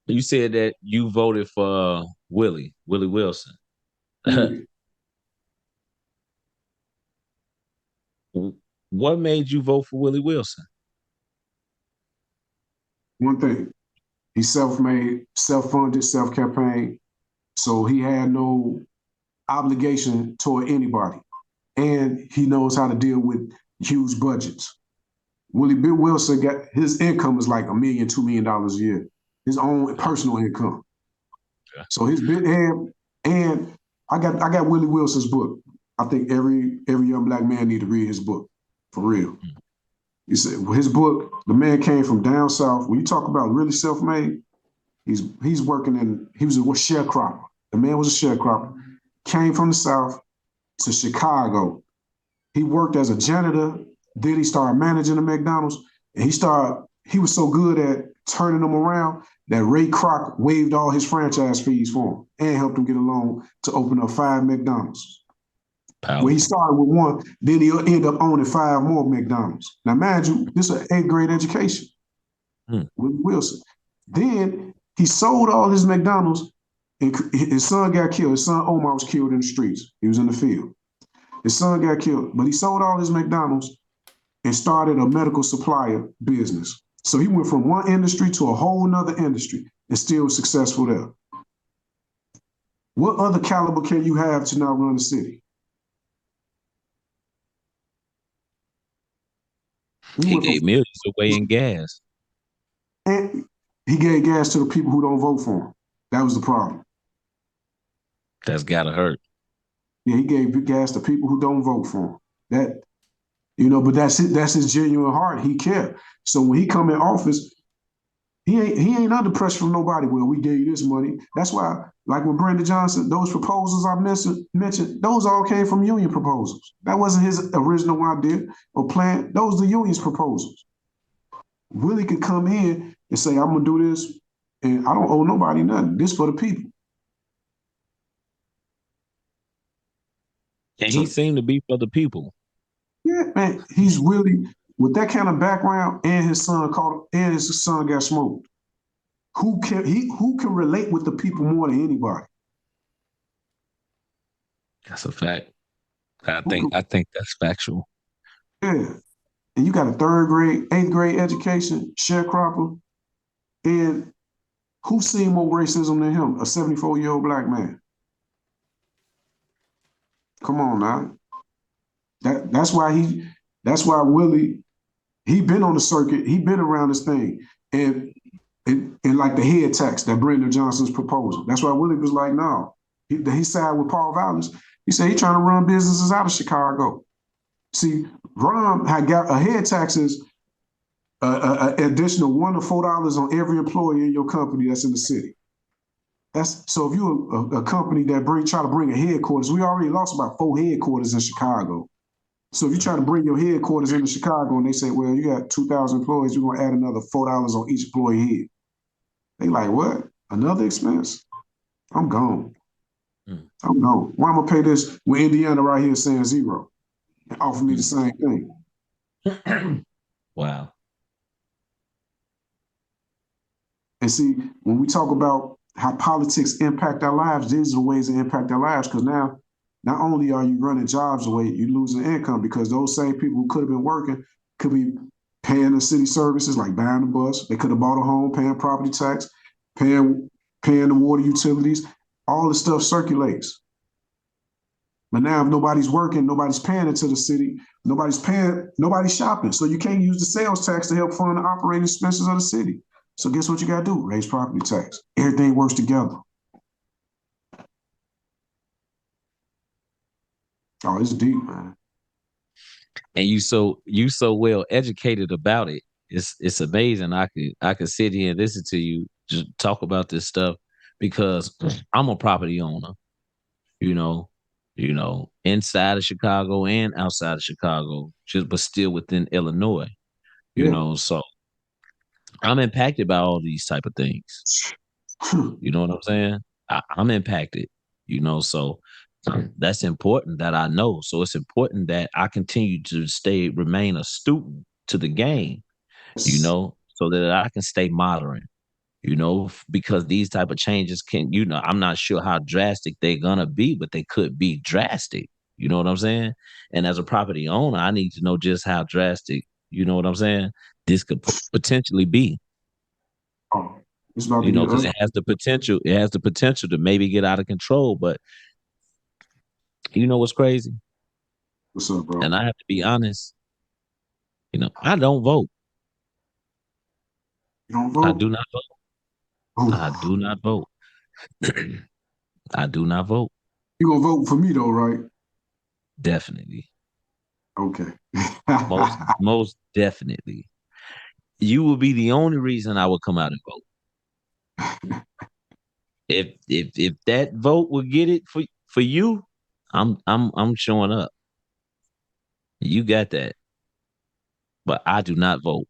You said that you voted for Willie Wilson. Yeah. What made you vote for Willie Wilson? One thing, he's self-made, self-funded, self-campaign, so he had no obligation toward anybody, and he knows how to deal with huge budgets. Willie Bill Wilson got his income is like $1 million, $2 million a year, his own personal income. Yeah. So his big and I got Willie Wilson's book. I think every young black man need to read his book for real. He said his book, the man came from down south. When you talk about really self-made, he's working he was a sharecropper. The man was a sharecropper. Came from the south to Chicago. He worked as a janitor. Then he started managing the McDonald's, and he was so good at turning them around that Ray Kroc waived all his franchise fees for him and helped him get a loan to open up 5 McDonald's. Where he Powerful. started with one, then he'll end up owning 5 more McDonald's. Now, mind you, this is an 8th grade education Hmm. with Wilson. Then he sold all his McDonald's, and his son got killed. His son Omar was killed in the streets. He was in the field. His son got killed, but he sold all his McDonald's and started a medical supplier business. So he went from one industry to a whole nother industry and still was successful there. What other caliber can you have to now run the city? He He went from gave millions away in gas. and he gave gas to the people who don't vote for him. That was the problem. That's gotta hurt. Yeah, he gave gas to people who don't vote for him. That but that's it. That's his genuine heart. He cared. So when he come in office, he ain't under pressure from nobody. Well, we gave you this money. That's why, like with Brandon Johnson, those proposals I mentioned, those all came from union proposals. That wasn't his original idea or plan. Those are the union's proposals. Willie could come in and say, "I'm gonna do this, and I don't owe nobody nothing. This for the people." And he So seemed to be for the people. yeah, man, he's really with that kind of background, and his son got smoked. Who can relate with the people more than anybody? That's a fact. I Who think can, I think that's factual. yeah. And you got a 3rd grade, 8th grade education, sharecropper, and who's seen more racism than him? A 74-year-old black man. Come on now. That's why Willie, he been on the circuit, he been around this thing. And like the head tax that Brandon Johnson's proposal. That's why Willie was like, no. He sided with Paul Vallis. He said he trying to run businesses out of Chicago. See, Ron had got a head taxes additional $1 to $4 on every employee in your company that's in the city. That's so if you're a company that try to bring a headquarters, we already lost about 4 headquarters in Chicago. So if you try to bring your headquarters into Chicago and they say, well, you got 2,000 employees, we're gonna add another $4 on each employee head. They like, what? Another expense? I'm gone. Mm. I'm gone. Why am I gonna pay this when Indiana right here is saying zero and offer me the same thing? Wow. And see, when we talk about how politics impact our lives, these are the ways that impact our lives. Because now, not only are you running jobs away, you're losing income because those same people who could have been working could be paying the city services like buying a bus. They could have bought a home, paying property tax, paying the water utilities. All the stuff circulates. But now, if nobody's working, nobody's paying into the city, nobody's shopping. So you can't use the sales tax to help fund the operating expenses of the city. So guess what you got to do? Raise property tax. Everything works together. Oh, it's deep, man. And you so well educated about it. It's amazing. I could sit here and listen to you just talk about this stuff because I'm a property owner, you know, inside of Chicago and outside of Chicago, just but still within Illinois, Yeah. so I'm impacted by all these type of things. You know what I'm saying? I'm impacted, so that's important that I know. So it's important that I continue to remain a student to the game, so that I can stay modern. because these type of changes can, I'm not sure how drastic they're gonna be, but they could be drastic. You know what I'm saying? And as a property owner, I need to know just how drastic, you know what I'm saying, this could potentially be. Oh, it's about to get Because ugly. it has the potential to maybe get out of control. But you know what's crazy? What's up, bro? And I have to be honest, I don't vote. You don't I vote? do not vote. I Oh, do not vote. I do not vote. you gonna vote for me though, right? Definitely. Okay. Most definitely. You will be the only reason I would come out and vote. If that vote will get it for you, I'm showing up. You got that. But I do not vote.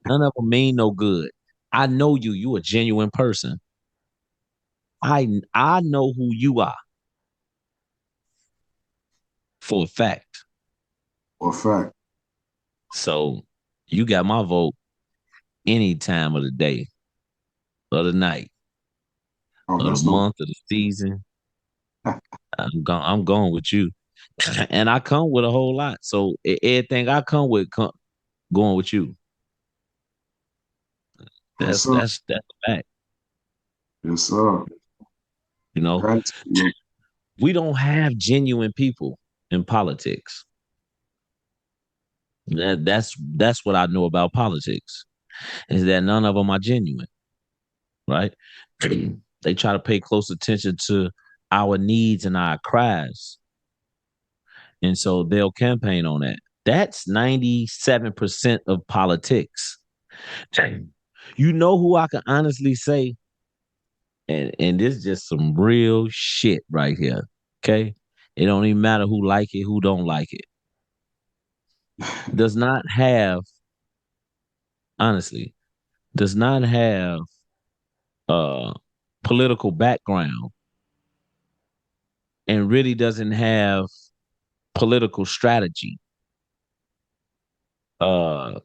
None of them mean no good. I know you. You a genuine person. I know who you are for a fact. For a fact. So you got my vote any time of the day, of the night, Oh, of the that's no. month, of the season. I'm going with you. And I come with a whole lot. So everything I come with going with you. Yes, That's sir. that's that's a fact. Yes, sir. You know, Gratitude. we don't have genuine people in politics. That's what I know about politics, is that none of them are genuine, right? They try to pay close attention to our needs and our cries, and so they'll campaign on that. That's 97% of politics. You know who I can honestly say, and this is just some real shit right here. Okay, it don't even matter who like it, who don't like it. Does not have, honestly, does not have uh political background, and really doesn't have political strategy. Uh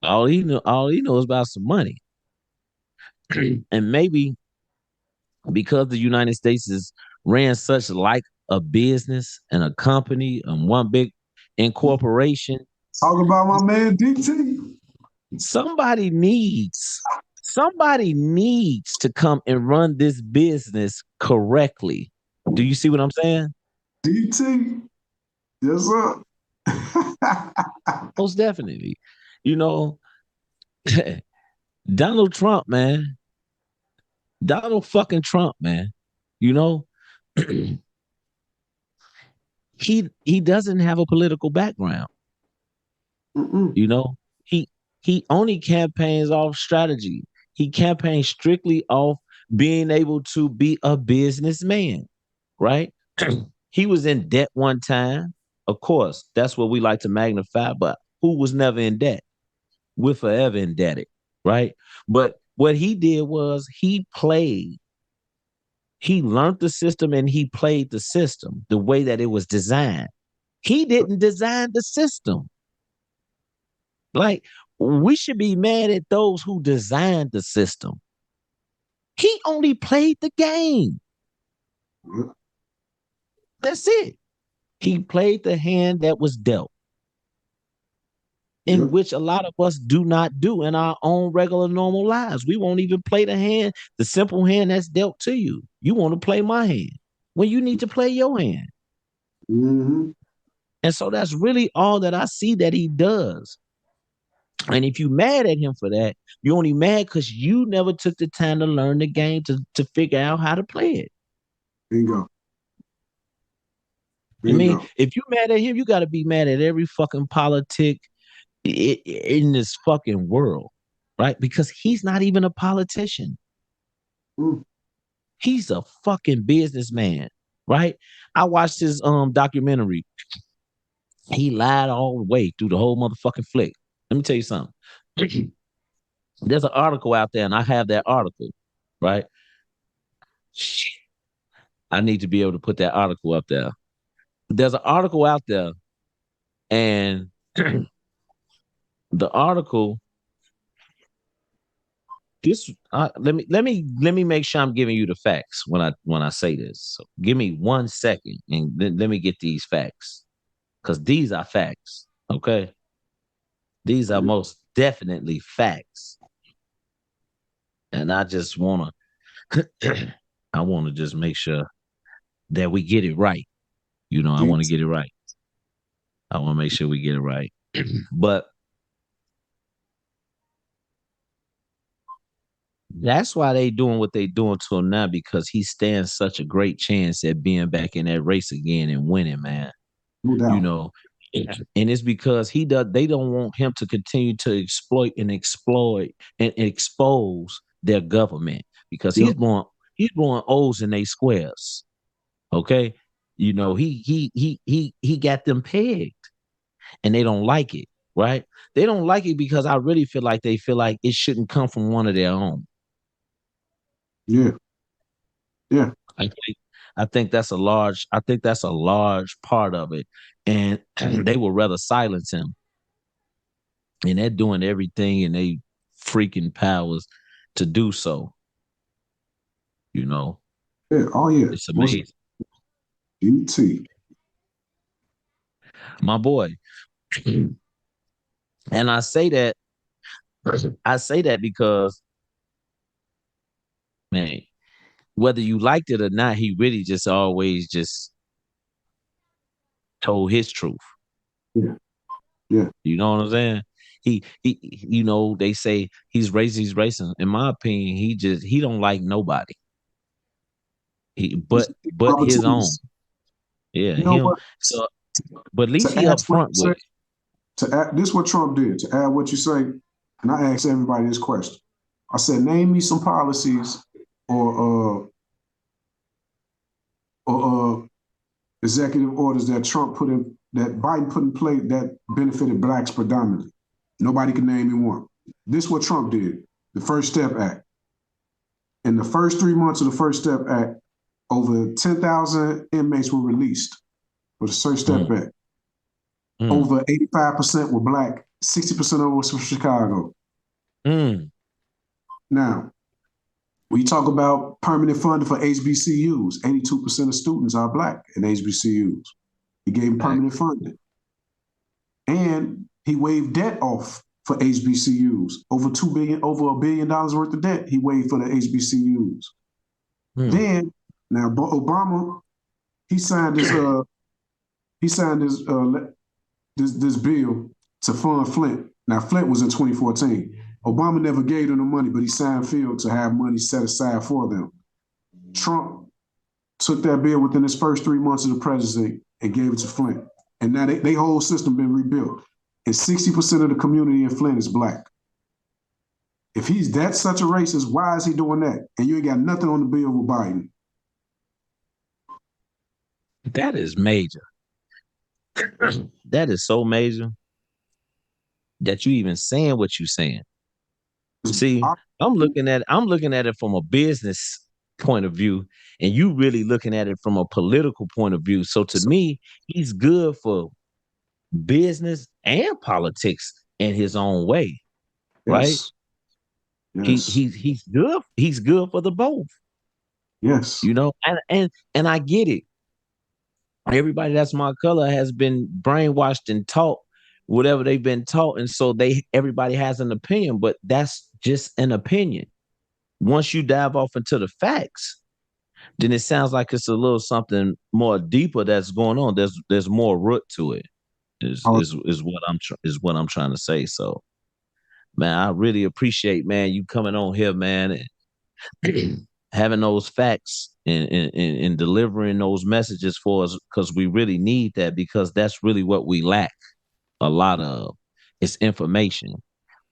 all he knows about some money. And maybe because the United States is ran such like a business and a company and one big incorporation, Talk about my man DT. somebody needs somebody needs to come and run this business correctly. Do you see what I'm saying? DT. Yes, sir. Most definitely. You know, Donald Trump, man. Donald fucking Trump, man. You know, he doesn't have a political background. Mm-mm. You know, he he only campaigns off strategy. He campaigns strictly off being able to be a businessman, right? He was in debt one time. Of course, that's what we like to magnify, but who was never in debt? We're forever indebted, right? But what he did was he learned the system and he played the system the way that it was designed. He didn't design the system. Like, we should be mad at those who designed the system. He only played the game. That's it. He played the hand that was dealt, in Yep. which a lot of us do not do in our own regular normal lives. We won't even play the hand, the simple hand that's dealt to you. You want to play my hand when you need to play your hand. Mm-hmm. And so that's really all that I see that he does. And if you mad at him for that, you're only mad because you never took the time to learn the game to figure out how to play it. Bingo. I mean, Bingo. if you mad at him, you got to be mad at every fucking politic in this fucking world, right? Because he's not even a politician. Mm. He's a fucking businessman, right? I watched his documentary. He lied all the way through the whole motherfucking flick. Let me tell you something. There's an article out there, and I have that article, right? Shit. I need to be able to put that article up there. There's an article out there, and the article. This let me make sure I'm giving you the facts when I say this. So give me 1 second and let me get these facts because these are facts. Okay, these are most definitely facts, and I just wanna I wanna just make sure that we get it right. I want to get it right. I want to make sure we get it right. But that's why they doing what they doing to him now because he stands such a great chance at being back in that race again and winning, man. No You doubt. know, and it's because they don't want him to continue to exploit and expose their government because Yep. he's blowing O's in they squares. Okay. He got them pegged and they don't like it, right? They don't like it because I really feel like they feel like it shouldn't come from one of their own. Yeah. Yeah. I think I think that's a large part of it. And they would rather silence him. And they're doing everything in they freaking powers to do so. You know, Yeah. Oh yeah. it's Most amazing. DT. My boy. And I say that because, man, whether you liked it or not, he really just always just told his truth. Yeah. Yeah. You know what I'm saying? They say he's racist, he's racist. In my opinion, he don't like nobody. He It's but his own. opportunities. Yeah, You know him. what? So but at least To he add up what front you with say, it. to add this what Trump did, to add what you say, and I asked everybody this question. I said, name me some policies or executive orders that Trump put in, that Biden put in place that benefited blacks predominantly. Nobody can name me one. This is what Trump did. The First Step Act. In the first 3 months of the First Step Act, over 10,000 inmates were released for the First Step Mm, Act. mm, Over 85% were black, 60% of them was from Chicago. mm, Now, we talk about permanent funding for HBCUs. 82% of students are black in HBCUs. He gave them permanent facts. funding. And he waived debt off for HBCUs. Over $1 billion worth of debt he waived for the HBCUs. Mm, Then now Obama, he signed this he signed this bill to fund Flint. Now Flint was in 2014. Obama never gave them the money, but he signed Field to have money set aside for them. Trump took that bill within his first 3 months of the presidency and gave it to Flint. And now they whole system been rebuilt. And 60% of the community in Flint is black. If he's that such a racist, why is he doing that? And you ain't got nothing on the bill with Biden. that is major. That is so major that you even saying what you saying. See, I'm looking at it from a business point of view, and you really looking at it from a political point of view. So to me, he's good for business and politics in his own way, right? Yes, He yes, he he's good. He's good for the both, yes. and I get it. Everybody that's my color has been brainwashed and taught whatever they've been taught, and so everybody has an opinion, but that's just an opinion. Once you dive off into the facts, then it sounds like it's a little something more deeper that's going on. There's more root to it. Is what I'm trying to say. So, man, I really appreciate, man, you coming on here, man, and having those facts and delivering those messages for us because we really need that because that's really what we lack a lot of. It's information.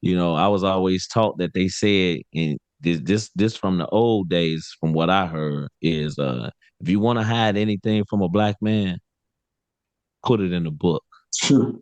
I was always taught that they said in this from the old days, from what I heard, is if you want to hide anything from a black man, put it in a book. Sure.